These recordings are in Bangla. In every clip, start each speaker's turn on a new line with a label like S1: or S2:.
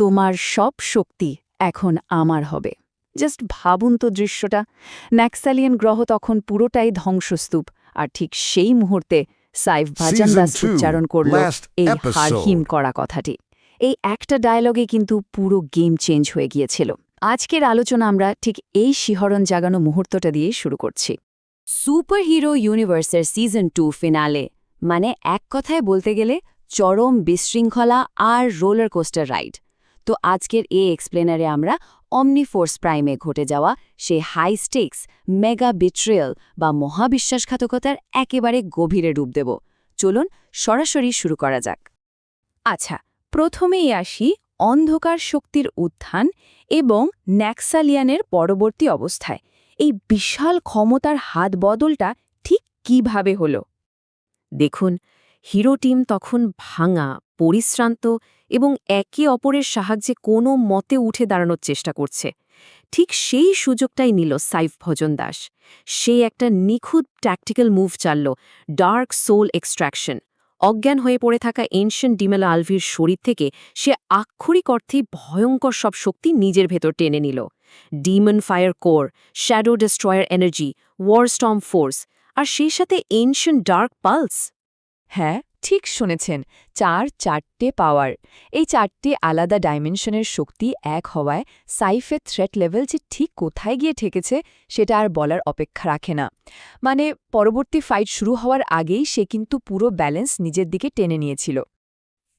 S1: তোমার সব শক্তি এখন আমার হবে। জাস্ট ভাবুন তো দৃশ্যটা। ন্যাক্সালিয়ান গ্রহ তখন পুরোটাই ধ্বংসস্তূপ, আর ঠিক সেই মুহূর্তে সাইফ ভাজানদাস
S2: Season 2,
S1: উচ্চারণ করল
S2: last
S1: এই
S2: episode.
S1: হারহিম করা কথাটি। এই একটা ডায়লগে কিন্তু পুরো গেম চেঞ্জ হয়ে গিয়েছিল। আজকের আলোচনা আমরা ঠিক এই শিহরণ জাগানো মুহূর্তটা দিয়ে শুরু করছি। সুপারহিরো ইউনিভার্সের সিজন 2 ফিনালে, মানে এক কথায় বলতে গেলে চরম বিশৃঙ্খলা আর রোলার কোস্টার রাইড। তো আজকের এই এক্সপ্লেনারে আমরা অমনিফোর্স প্রাইমে ঘটে যাওয়া সেই হাই স্টেক্স মেগা বিট্রিয়াল বা মহাবিশ্বাসঘাতকতার একেবারে গভীরে ডুব দেব। চলুন সরাসরি শুরু করা যাক। আচ্ছা, প্রথমেই আসি অন্ধকার শক্তির উত্থান এবং ন্যাক্সালিয়ানের পরবর্তী অবস্থায়। এই বিশাল ক্ষমতার হাত বদলটা ঠিক কিভাবে হলো? দেখুন, হিরো টিম তখন ভাঙা, পরিশ্রান্ত এবং একে অপরের সাহায্যে কোনো মতে উঠে দাঁড়ানোর চেষ্টা করছে। ঠিক সেই সুযোগটাই নিল সাইফ ভজনদাস। সে একটা নিখুঁত ট্যাকটিক্যাল মুভ চালল, ডার্ক সোল এক্সট্র্যাকশন। অজ্ঞান হয়ে পড়ে থাকা এনশিয়েন্ট ডিমেলা আলভির শরীর থেকে সে আক্ষরিক অর্থেই ভয়ঙ্কর সব শক্তি নিজের ভেতর টেনে নিল। Demon fire core, shadow destroyer energy, warstorm force, আর সেই সাথে এনশিয়েন্ট ডার্ক পালস।
S3: হ্যাঁ, ঠিক শুনেছেন, চারটে পাওয়ার। এই চারটে আলাদা ডাইমেনশনের শক্তি এক হওয়ায় সাইফের থ্রেট লেভেল যে ঠিক কোথায় গিয়ে ঠেকেছে সেটা আর বলার অপেক্ষা রাখে না। মানে পরবর্তী ফাইট শুরু হওয়ার আগেই সে কিন্তু পুরো ব্যালেন্স নিজের দিকে টেনে নিয়েছিল।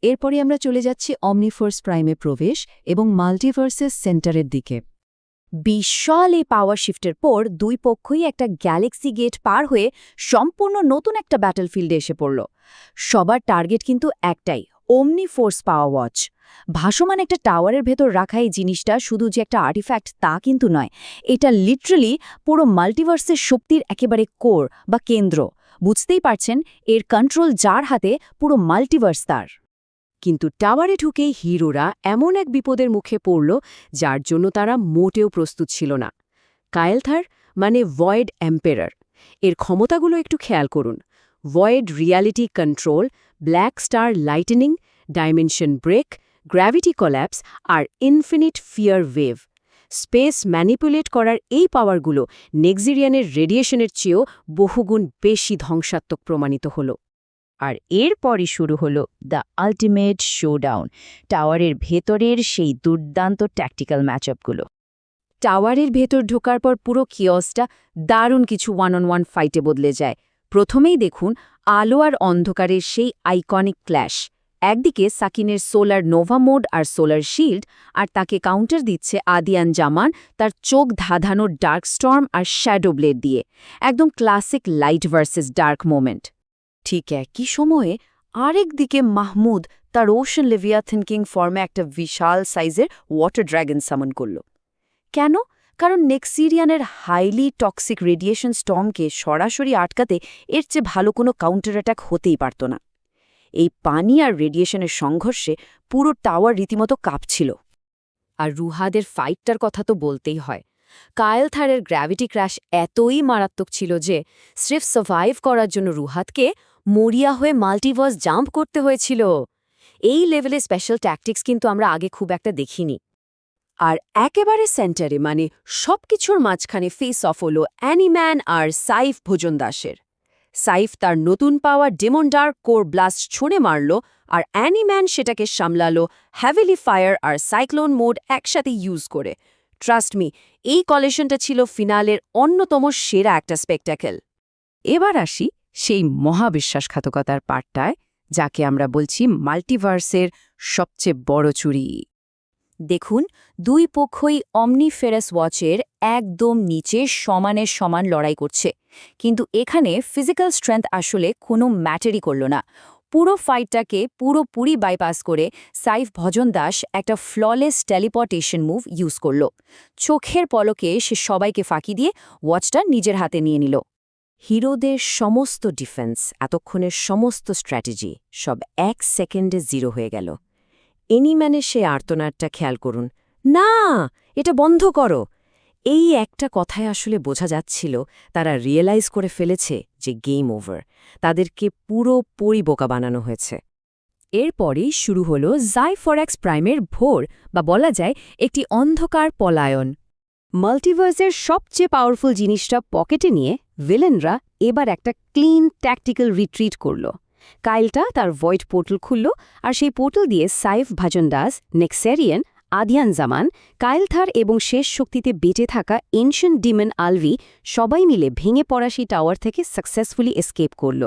S1: এরপরে আমরা চলে যাচ্ছি অমনিফোর্স প্রাইমে প্রবেশ এবং মাল্টিভার্সেস সেন্টারের দিকে। বিশাল এই পাওয়ার শিফটের পর দুই পক্ষই একটা গ্যালাক্সি গেট পার হয়ে সম্পূর্ণ নতুন একটা ব্যাটলফিল্ডে এসে পড়ল। সবার টার্গেট কিন্তু একটাই, অমনিফোর্স পাওয়ার ওয়াচ। ভাসমান একটা টাওয়ারের ভেতর রাখা এই জিনিসটা শুধু যে একটা আর্টিফ্যাক্ট তা কিন্তু নয়, এটা লিটারালি পুরো মাল্টিভার্সের শক্তির একেবারে কোর বা কেন্দ্র। বুঝতেই পারছেন, এর কন্ট্রোল যার হাতে, পুরো মাল্টিভার্স তার। কিন্তু টাওয়ারে ঢুকেই হিরোরা এমন এক বিপদের মুখে পড়ল যার জন্য তারা মোটেও প্রস্তুত ছিল না। কায়েলথার মানে ভয়েড এম্পেরার, এর ক্ষমতাগুলো একটু খেয়াল করুন। Void reality control, black star lightning, dimension break, gravity collapse আর infinite fear wave. Space manipulate করার এই পাওয়ারগুলো নেক্সিরিয়ানের রেডিয়েশনের চেয়েও বহুগুণ বেশি ধ্বংসাত্মক প্রমাণিত হল। আর এরপরই শুরু হলো দ্য আল্টিমেট শোডাউন, টাওয়ারের ভেতরের সেই দুর্দান্ত ট্যাকটিক্যাল ম্যাচআপগুলো। টাওয়ারের ভেতর ঢোকার পর পুরো কিয়সটা দারুণ কিছু ওয়ান-অন-ওয়ান ফাইটে বদলে যায়। প্রথমেই দেখুন আলো আর অন্ধকারের সেই আইকনিক ক্ল্যাশ। একদিকে সাকিনের সোলার নোভা মোড আর সোলার শিল্ড, আর তাকে কাউন্টার দিচ্ছে আদিয়ান জামান তার চোখ ধাঁধানোর ডার্ক স্টর্ম আর শ্যাডো ব্লেড দিয়ে। একদম classic light versus dark moment. ঠিক একই সময়ে আরেক দিকে মাহমুদ তার ওশন লেভিয়াথন কিং ফর্মে একটা বিশাল সাইজের ওয়াটার ড্র্যাগন সামন করল। কেন? কারণ নেক্সিরিয়ানের হাইলি টক্সিক রেডিয়েশন স্টর্মকে সরাসরি আটকাতে এর চেয়ে ভালো কোনো কাউন্টার অ্যাটাক হতেই পারত না। এই পানি আর রেডিয়েশনের সংঘর্ষে পুরো টাওয়ার রীতিমতো কাঁপছিল। আর রুহাদের ফাইটটার কথা তো বলতেই হয়। কায়েলথারের গ্র্যাভিটি ক্র্যাশ এতই মারাত্মক ছিল যে স্রেফ সার্ভাইভ করার জন্য রুহাদকে মরিয়া হয়ে মাল্টিভার্স জাম্প করতে হয়েছিল। এই লেভেলে স্পেশাল ট্যাকটিক্স কিন্তু আমরা আগে খুব একটা দেখিনি। আর একেবারে সেন্টারে, মানে সবকিছুর মাঝখানে ফেস অফ হলো অ্যানিম্যান আর সাইফ ভোজনদাসের। সাইফ তার নতুন পাওয়া ডেমন ডার্ক কোর ব্লাস্ট ছুঁড়ে মারল, আর অ্যানিম্যান সেটাকে সামলালো হ্যাভিলি ফায়ার আর সাইক্লোন মোড একসাথে ইউজ করে। ট্রাস্ট মি, এই কলেশনটা ছিল ফিনালের অন্যতম সেরা একটা স্পেকট্যাকেল। এবার আসি সেই মহাবিশ্বাসঘাতকতার পার্টটায়, যাকে আমরা বলছি মাল্টিভার্সের সবচেয়ে বড় চুরি। দেখুন, দুই পক্ষই অমনিফেরাস ওয়াচের একদম নিচে সমানের সমান লড়াই করছে, কিন্তু এখানে ফিজিক্যাল স্ট্রেংথ আসলে কোনো ম্যাটারই করল না। পুরো ফাইটটাকে পুরোপুরি বাইপাস করে সাইফ ভজনদাস একটা ফ্ললেস টেলিপোর্টেশন মুভ ইউজ করল। চোখের পলকে সে সবাইকে ফাঁকি দিয়ে ওয়াচটা নিজের হাতে নিয়ে নিল। হিরোদের সমস্ত ডিফেন্স, এতক্ষণের সমস্ত স্ট্র্যাটেজি, সব এক সেকেন্ডে জিরো হয়ে গেল। এনিম্যানের সে আর্তনাদটা খেয়াল করুন, না, এটা বন্ধ করো। এই একটা কথায় আসলে বোঝা যাচ্ছিল তারা রিয়েলাইজ করে ফেলেছে যে গেম ওভার, তাদেরকে পুরোপুরি বোকা বানানো হয়েছে। এরপরেই শুরু হল জাইফরাক্স প্রাইমের ভোর বা বলা যায় একটি অন্ধকার পলায়ন। মাল্টিভার্সের সবচেয়ে পাওয়ারফুল জিনিসটা পকেটে নিয়ে ভিলেনরা এবার একটা ক্লিন ট্যাকটিক্যাল রিট্রিট করল। কাইলটা তার ভয়েড পোর্টাল খুলল, আর সেই পোর্টাল দিয়ে সাইফ ভাজনদাস, নেক্সেরিয়ান, আদিয়ান জামান, কাইলথার এবং শেষ শক্তিতে বেঁচে থাকা এনশিয়েন্ট ডিমন আলভি সবাই মিলে ভেঙে পড়া সেই টাওয়ার থেকে সাকসেসফুলি এসকেপ করল।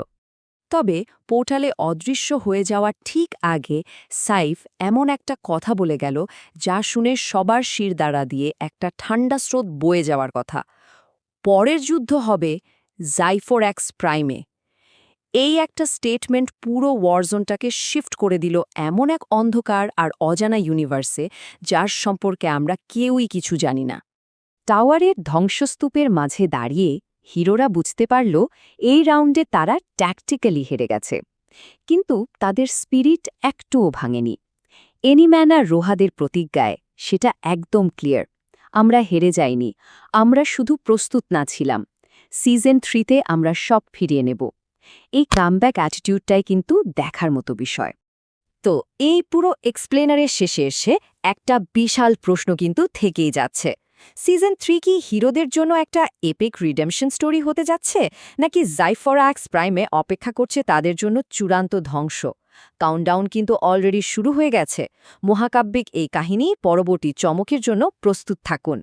S1: তবে পোর্টালে অদৃশ্য হয়ে যাওয়ার ঠিক আগে সাইফ এমন একটা কথা বলে গেল যা শুনে সবার শিরদাঁড়া দিয়ে একটা ঠান্ডা স্রোত বয়ে যাওয়ার কথা। পরের যুদ্ধ হবে জাইফরাক্স প্রাইমে। এই একটা স্টেটমেন্ট পুরো ওয়ারজোনটাকে শিফট করে দিল এমন এক অন্ধকার আর অজানা ইউনিভার্সে যার সম্পর্কে আমরা কেউই কিছু জানি না। টাওয়ারের ধ্বংসস্তূপের মাঝে দাঁড়িয়ে হিরোরা বুঝতে পারল এই রাউন্ডে তারা ট্যাকটিক্যালি হেরে গেছে, কিন্তু তাদের স্পিরিট একটুও ভাঙেনি। এনিম্যান আর রোহাদের প্রতিজ্ঞায় সেটা একদম ক্লিয়ার, আমরা হেরে যাইনি, আমরা শুধু প্রস্তুত না ছিলাম। সিজন 3তে আমরা সব ফিরিয়ে নেব। এই কামব্যাক অ্যাটিটিউডটাই কিন্তু দেখার মতো বিষয়। তো এই পুরো এক্সপ্লেনারের শেষে এসে একটা বিশাল প্রশ্ন কিন্তু থেকেই যাচ্ছে, সিজন 3 কি হিরোদের জন্য একটা এপিক রিডেমশন স্টোরি হতে যাচ্ছে, নাকি জাইফরাক্স প্রাইমে অপেক্ষা করছে তাদের জন্য চূড়ান্ত ধ্বংস? কাউন্টডাউন কিন্তু অলরেডি শুরু হয়ে গেছে। মহাকাব্যিক এই কাহিনী পরবর্তী চমকের জন্য প্রস্তুত থাকুন।